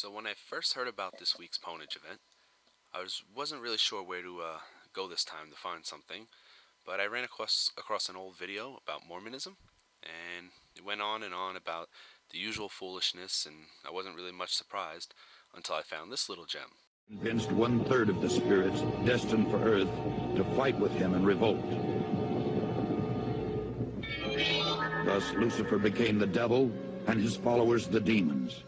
So when I first heard about this week's Pwnage event, wasn't really sure where to go this time to find something, but I ran across an old video about Mormonism, and it went on and on about the usual foolishness, and I wasn't really much surprised until I found this little gem. Convinced 1/3 of the spirits destined for Earth to fight with him in revolt. Thus Lucifer became the devil and his followers the demons.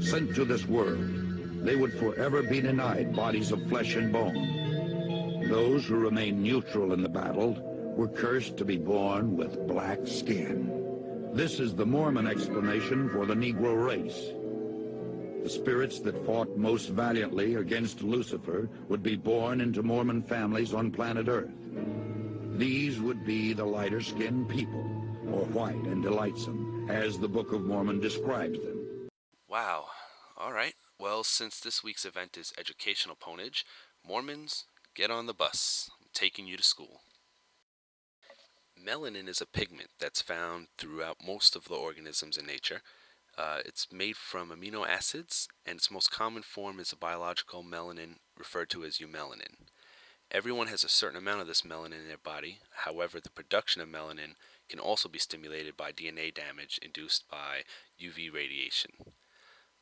Sent to this world, they would forever be denied bodies of flesh and bone. Those who remained neutral in the battle were cursed to be born with black skin. This is the Mormon explanation for the Negro race. The spirits that fought most valiantly against Lucifer would be born into Mormon families on planet Earth. These would be the lighter-skinned people, or white and delightsome, as the Book of Mormon describes them. Wow. Alright. Well, since this week's event is educational Pwnage, Mormons, get on the bus. I'm taking you to school. Melanin is a pigment that's found throughout most of the organisms in nature. It's made from amino acids, and its most common form is a biological melanin referred to as eumelanin. Everyone has a certain amount of this melanin in their body. However, the production of melanin can also be stimulated by DNA damage induced by UV radiation.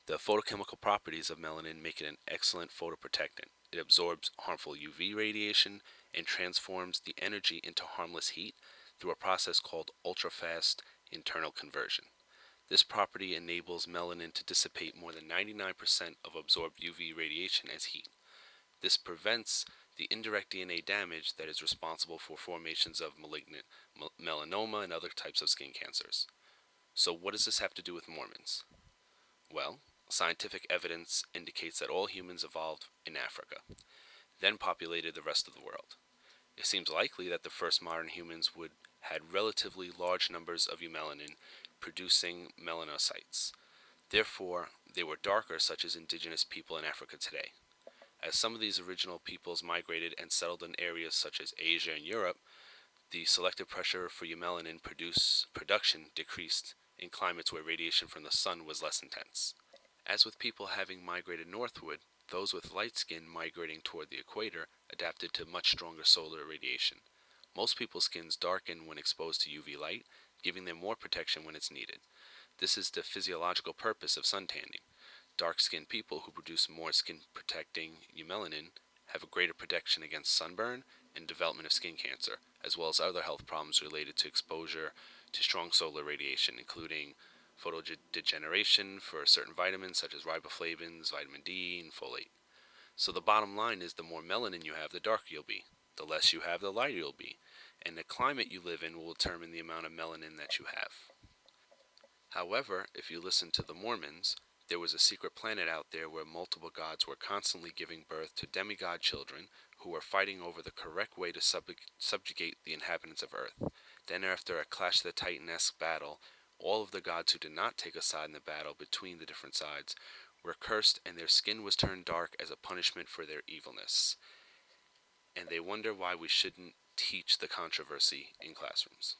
The photochemical properties of melanin make it an excellent photoprotectant. It absorbs harmful UV radiation and transforms the energy into harmless heat through a process called ultrafast internal conversion. This property enables melanin to dissipate more than 99% of absorbed UV radiation as heat. This prevents the indirect DNA damage that is responsible for formations of malignant melanoma and other types of skin cancers. So what does this have to do with Mormons? Well, scientific evidence indicates that all humans evolved in Africa, then populated the rest of the world. It seems likely that the first modern humans had relatively large numbers of eumelanin producing melanocytes. Therefore, they were darker, such as indigenous people in Africa today. As some of these original peoples migrated and settled in areas such as Asia and Europe, the selective pressure for eumelanin production decreased in climates where radiation from the sun was less intense. As with people having migrated northward, those with light skin migrating toward the equator adapted to much stronger solar radiation. Most people's skins darken when exposed to UV light, giving them more protection when it's needed. This is the physiological purpose of suntanning. Dark-skinned people who produce more skin-protecting eumelanin have a greater protection against sunburn and development of skin cancer, as well as other health problems related to exposure to strong solar radiation, including photodegeneration for certain vitamins such as riboflavins, vitamin D, and folate. So the bottom line is the more melanin you have, the darker you'll be. The less you have, the lighter you'll be. And the climate you live in will determine the amount of melanin that you have. However, if you listen to the Mormons, there was a secret planet out there where multiple gods were constantly giving birth to demigod children who were fighting over the correct way to subjugate the inhabitants of Earth. Then after a Clash of the Titan-esque battle, all of the gods who did not take a side in the battle between the different sides were cursed, and their skin was turned dark as a punishment for their evilness. And they wonder why we shouldn't teach the controversy in classrooms.